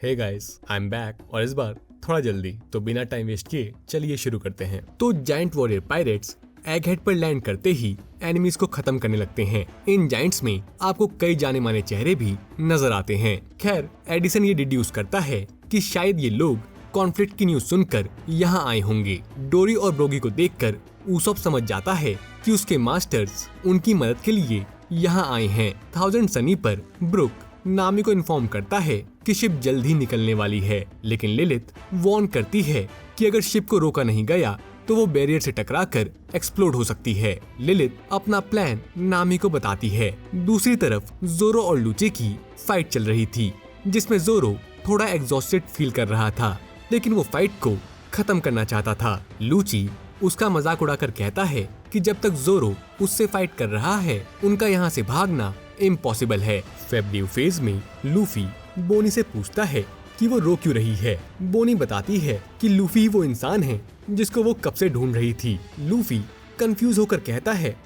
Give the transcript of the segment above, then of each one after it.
Hey guys, I am back और इस बार थोड़ा जल्दी, तो बिना टाइम वेस्ट किए चलिए शुरू करते हैं। तो giant warrior pirates egg head पर लैंड करते ही एनिमीज को खत्म करने लगते हैं। इन जायंट्स में आपको कई जाने माने चेहरे भी नजर आते हैं। खैर, एडिसन ये डिड्यूस करता है कि शायद ये लोग कॉन्फ्लिक्ट की न्यूज सुनकर यहाँ आए होंगे। डोरी और ब्रोगी को देखकर ऊसॉप समझ जाता है कि उसके मास्टर्स उनकी मदद के लिए यहाँ आए हैं। थाउजेंड सनी पर ब्रुक नामी को इन्फॉर्म करता है कि शिप जल्द ही निकलने वाली है, लेकिन लिलिथ वार्न करती है कि अगर शिप को रोका नहीं गया तो वो बैरियर से टकराकर एक्सप्लोड हो सकती है। लिलिथ अपना प्लान नामी को बताती है। दूसरी तरफ जोरो और लूची की फाइट चल रही थी, जिसमें जोरो थोड़ा एग्जॉस्टेड फील कर रहा था, लेकिन वो फाइट को खत्म करना चाहता था। लूची उसका मजाक उड़ाकर कहता है कि जब तक जोरो उससे फाइट कर रहा है, उनका यहाँ से भागना इम्पॉसिबल है। फेब्रियो फेज में लूफी बोनी से पूछता है कि वो रो क्यों रही है। बोनी बताती है कि लूफी वो इंसान है जिसको वो कब से ढूंढ रही थी। लूफी कंफ्यूज होकर कहता है,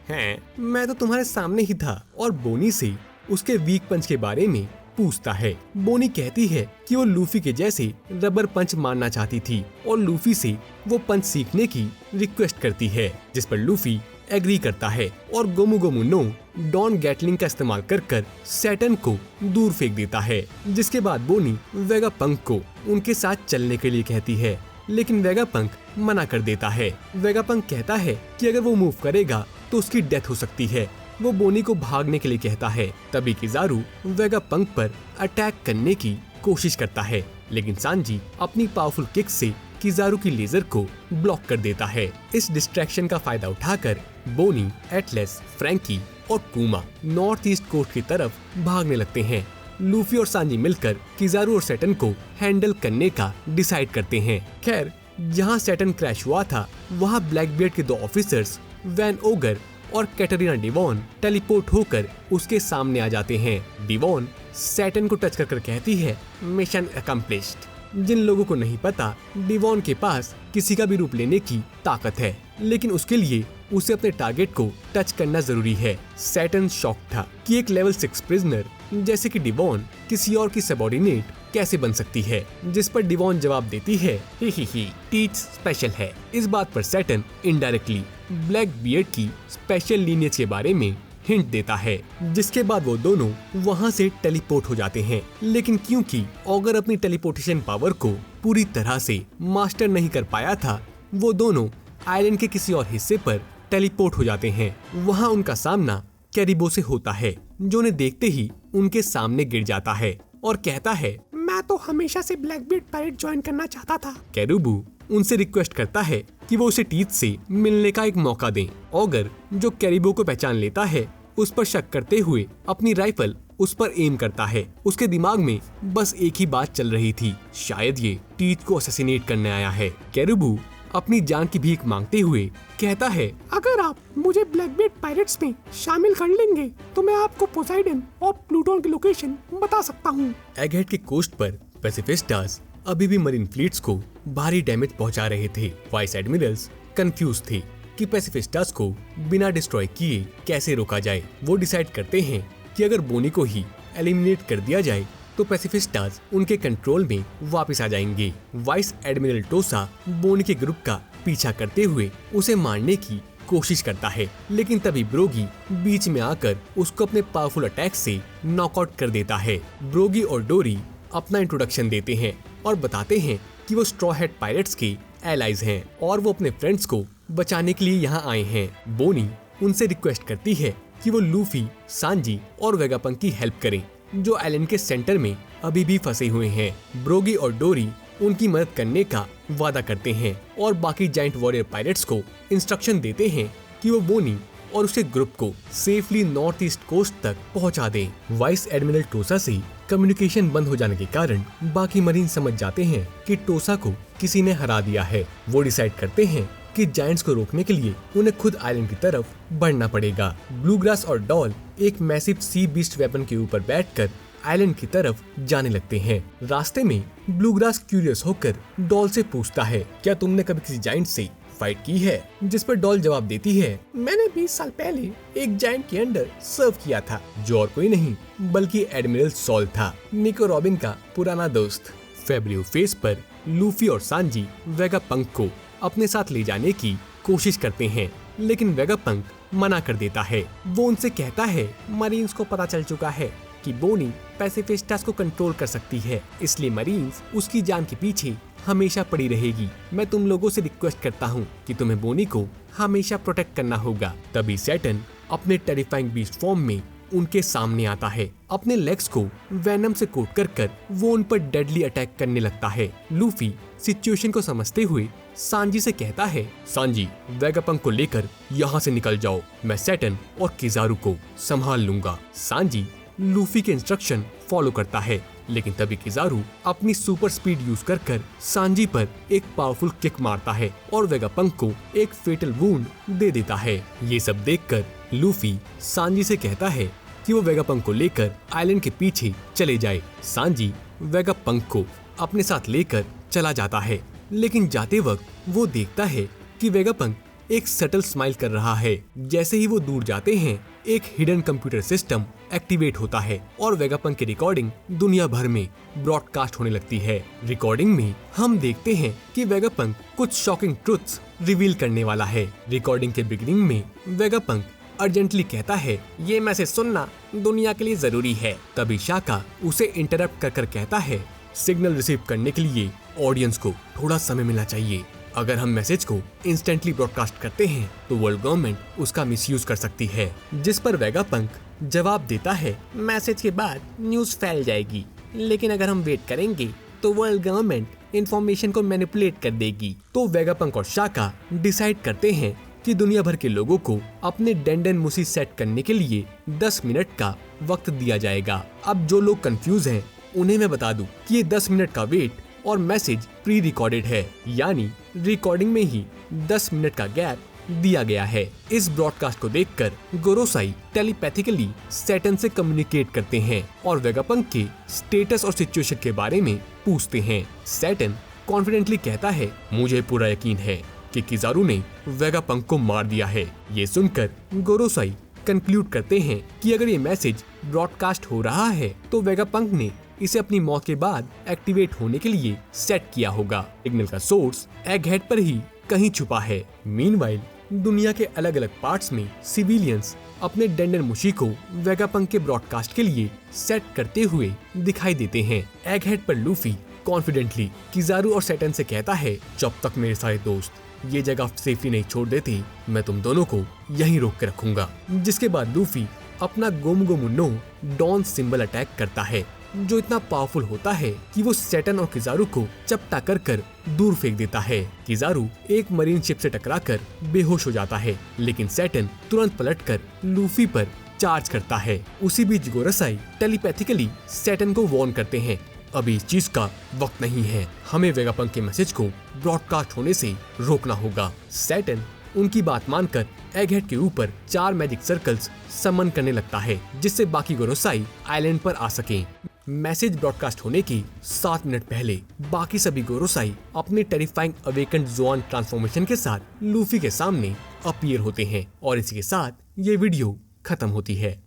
मैं तो तुम्हारे सामने ही था, और बोनी से उसके वीक पंच के बारे में पूछता है। बोनी कहती है कि वो लूफी के जैसे रबर पंच मारना चाहती थी और लूफी से वो पंच सीखने की रिक्वेस्ट करती है, जिस पर लूफी एग्री करता है और गोमू गोमू नो डॉन गैटलिंग का इस्तेमाल कर सैटर्न को दूर फेंक देता है। जिसके बाद बोनी वेगापंक को उनके साथ चलने के लिए कहती है, लेकिन वेगापंक मना कर देता है। वेगापंक कहता है कि अगर वो मूव करेगा तो उसकी डेथ हो सकती है। वो बोनी को भागने के लिए कहता है। तभी किजारू वेगापंक पर अटैक करने की कोशिश करता है, लेकिन सांजी अपनी पावरफुल किक से किजारू की लेजर को ब्लॉक कर देता है। इस डिस्ट्रैक्शन का फायदा उठाकर बोनी, एटलस, फ्रैंकी और पूमा नॉर्थ ईस्ट कोस्ट की तरफ भागने लगते हैं। लूफी और सांजी मिलकर किजारू और सैटर्न को हैंडल करने का डिसाइड करते हैं। खैर, जहां सैटर्न क्रैश हुआ था वहां ब्लैकबियर्ड के दो ऑफिसर्स वैन ओगर और कैटरीना डिवॉन टेलीपोर्ट होकर उसके सामने आ जाते हैं। डिवॉन सैटर्न को टच कर कहती है, मिशन अकम्प्लिश्ड। जिन लोगों को नहीं पता, डिवॉन के पास किसी का भी रूप लेने की ताकत है, लेकिन उसके लिए उसे अपने टारगेट को टच करना जरूरी है। सैटर्न शॉक था कि एक लेवल 6 प्रिजनर जैसे कि डिवॉन किसी और की सबऑर्डिनेट कैसे बन सकती है, जिस पर डिवॉन जवाब देती है, ही टीच स्पेशल है। इस बात पर सैटर्न इनडायरेक्टली ब्लैक बियर्ड की स्पेशल लीनियज के बारे में हिंट देता है, जिसके बाद वो दोनों वहां से टेलीपोर्ट हो जाते हैं। लेकिन क्योंकि ऑगर अपनी टेलीपोर्टेशन पावर को पूरी तरह से मास्टर नहीं कर पाया था, वो दोनों आइलैंड के किसी और हिस्से पर टेलीपोर्ट हो जाते हैं। वहां उनका सामना कैरिबो से होता है, जो उन्हें देखते ही उनके सामने गिर जाता है और कहता है, मैं तो हमेशा से ब्लैकबियर्ड पायरेट ज्वाइन करना चाहता था। कैरिबो उनसे रिक्वेस्ट करता है कि वो उसे टीथ से मिलने का एक मौका दें। ऑगर, जो कैरिबो को पहचान लेता है, उस पर शक करते हुए अपनी राइफल उस पर एम करता है। उसके दिमाग में बस एक ही बात चल रही थी, शायद ये टीथ को असैसिनेट करने आया है। कैरिबो अपनी जान की भीख मांगते हुए कहता है, अगर आप मुझे ब्लैकबियर्ड पायरेट्स में शामिल कर लेंगे तो मैं आपको पोसाइडन और प्लूटोन की लोकेशन बता सकता हूँ। एगहेड के कोस्ट पर पैसिफिस्टास अभी भी मरीन फ्लीट्स को भारी डैमेज पहुंचा रहे थे। वाइस एडमिरल्स कंफ्यूज थे कि पैसिफिस्टास को बिना डिस्ट्रॉय किए कैसे रोका जाए। वो डिसाइड करते हैं कि अगर बोनी को ही एलिमिनेट कर दिया जाए तो पैसिफिस्टास उनके कंट्रोल में वापस आ जाएंगे। वाइस एडमिरल टोसा बोनी के ग्रुप का पीछा करते हुए उसे मारने की कोशिश करता है, लेकिन तभी ब्रोगी बीच में आकर उसको अपने पावरफुल अटैक से नॉकआउट कर देता है। ब्रोगी और डोरी अपना इंट्रोडक्शन देते हैं और बताते हैं कि वो स्ट्रॉ हेड पायरेट्स के एलाइज हैं और वो अपने फ्रेंड्स को बचाने के लिए यहाँ आए हैं। बोनी उनसे रिक्वेस्ट करती है कि वो लूफी, सांजी और वेगापंक की हेल्प करें, जो आइलैंड के सेंटर में अभी भी फंसे हुए हैं। ब्रोगी और डोरी उनकी मदद करने का वादा करते हैं और बाकी जायंट वॉरियर पायरेट्स को इंस्ट्रक्शन देते हैं कि वो बोनी और उसके ग्रुप को सेफली नॉर्थ ईस्ट कोस्ट तक पहुंचा दें। वाइस एडमिरल टोसा से कम्युनिकेशन बंद हो जाने के कारण बाकी मरीन समझ जाते हैं कि टोसा को किसी ने हरा दिया है। वो डिसाइड करते हैं कि जायंट्स को रोकने के लिए उन्हें खुद आइलैंड की तरफ बढ़ना पड़ेगा। ब्लूग्रास और डॉल एक मैसिव सी बीस्ट वेपन के ऊपर बैठकर आइलैंड की तरफ जाने लगते हैं। रास्ते में ब्लूग्रास क्यूरियस होकर डॉल से पूछता है, क्या तुमने कभी किसी जायंट से फाइट की है? जिस पर डॉल जवाब देती है, मैंने 20 साल पहले एक जायंट के अंडर सर्व किया था, जो और कोई नहीं बल्कि एडमिरल सॉल था, निको रॉबिन का पुराना दोस्त। फेब्रियो फेस पर लूफी और सांजी वेगापंक को अपने साथ ले जाने की कोशिश करते हैं, लेकिन वेगापंक मना कर देता है। वो उनसे कहता है मरीन्स को पता चल चुका है कि बोनी पैसिफिस्टास को कंट्रोल कर सकती है, इसलिए मरीन्स उसकी जान के पीछे हमेशा पड़ी रहेगी। मैं तुम लोगों से रिक्वेस्ट करता हूँ कि तुम्हें बोनी को हमेशा प्रोटेक्ट करना होगा। तभी सैटर्न अपने टेरिफाइंग बीस्ट फॉर्म में उनके सामने आता है। अपने लेग्स को वेनम से कोट कर वो उन पर डेडली अटैक करने लगता है। लूफी सिचुएशन को समझते हुए सांजी से कहता है, सांजी वेगापंक को लेकर यहाँ से निकल जाओ, मैं सैटर्न और किजारू को संभाल लूंगा। सांजी लूफी के इंस्ट्रक्शन फॉलो करता है, लेकिन तभी किजारू अपनी सुपर स्पीड यूज कर सांजी पर एक पावरफुल किक मारता है और वेगापंक को एक फेटल वुंड दे देता है। ये सब देखकर लूफी सांजी से कहता है कि वो वेगापंक को लेकर आइलैंड के पीछे चले जाए। सांजी वेगापंक को अपने साथ लेकर चला जाता है, लेकिन जाते वक्त वो देखता है कि वेगापंक एक सटल स्माइल कर रहा है। जैसे ही वो दूर जाते हैं, एक हिडन कंप्यूटर सिस्टम एक्टिवेट होता है और वेगापंक की रिकॉर्डिंग दुनिया भर में ब्रॉडकास्ट होने लगती है। रिकॉर्डिंग में हम देखते हैं कि वेगापंक कुछ शॉकिंग ट्रुथ्स रिवील करने वाला है। रिकॉर्डिंग के बिगिनिंग में वेगापंक अर्जेंटली कहता है, ये मैसेज सुनना दुनिया के लिए जरूरी है। तभी शाका उसे इंटरप्ट कर कहता है, सिग्नल रिसीव करने के लिए ऑडियंस को थोड़ा समय मिलना चाहिए। अगर हम मैसेज को इंस्टेंटली ब्रॉडकास्ट करते हैं तो वर्ल्ड गवर्नमेंट उसका मिसयूज कर सकती है। जिस पर वेगापंक जवाब देता है, मैसेज के बाद न्यूज फैल जाएगी, लेकिन अगर हम वेट करेंगे तो वर्ल्ड गवर्नमेंट इंफॉर्मेशन को मैनिपुलेट कर देगी। तो वेगापंक और शाका डिसाइड करते हैं कि दुनिया भर के लोगों को अपने डेंडन मुसी सेट करने के लिए 10 मिनट का वक्त दिया जाएगा। अब जो लोग कंफ्यूज हैं उन्हें मैं बता दूं कि ये 10 मिनट का वेट और मैसेज प्री रिकॉर्डेड है, यानी रिकॉर्डिंग में ही 10 मिनट का गैप दिया गया है। इस ब्रॉडकास्ट को देखकर गोरोसाई टेलीपैथिकली सैटर्न से कम्युनिकेट करते हैं और वेगापंक के स्टेटस और सिचुएशन के बारे में पूछते हैं। सैटर्न कॉन्फिडेंटली कहता है, मुझे पूरा यकीन है कि किजारू ने वेगापंक को मार दिया है। ये सुनकर गोरोसाई कंक्लूड करते हैं कि अगर ये मैसेज ब्रॉडकास्ट हो रहा है तो वेगापंक ने इसे अपनी मौत के बाद एक्टिवेट होने के लिए सेट किया होगा। सिग्नल का सोर्स एगहेड पर ही कहीं छुपा है। मीनवाइल दुनिया के अलग अलग पार्ट्स में सिविलियंस अपने डेंडन मुशी को वेगापंक के ब्रॉडकास्ट के लिए सेट करते हुए दिखाई देते हैं। एगहेड पर लूफी कॉन्फिडेंटली किजारू और सैटर्न से कहता है, जब तक मेरे सारे दोस्त ये जगह सेफली नहीं छोड़ देते, मैं तुम दोनों को यहीं रोक के रखूंगा। जिसके बाद लूफी अपना गोम गोम नो डॉन सिंबल अटैक करता है, जो इतना पावरफुल होता है कि वो सैटर्न और किजारू को चपटा कर दूर फेंक देता है। किजारू एक मरीन शिप से टकराकर बेहोश हो जाता है, लेकिन सैटर्न तुरंत पलटकर लूफी पर चार्ज करता है। उसी बीच गोरोसाई टेलीपैथिकली सैटर्न को वार्न करते हैं, अभी इस चीज का वक्त नहीं है, हमें वेगापंक के मैसेज को ब्रॉडकास्ट होने से रोकना होगा। सैटर्न उनकी बात मानकर एगहेड के ऊपर 4 मैजिक सर्कल्स समन करने लगता है, जिससे बाकी गोरोसाई आइलैंड पर आ सकें। मैसेज ब्रॉडकास्ट होने की 7 मिनट पहले बाकी सभी गोरोसाई अपने टेरिफाइंग अवेकन्ड ज़ोआन ट्रांसफॉर्मेशन के साथ लूफी के सामने अपीयर होते हैं और इसी के साथ ये वीडियो खत्म होती है।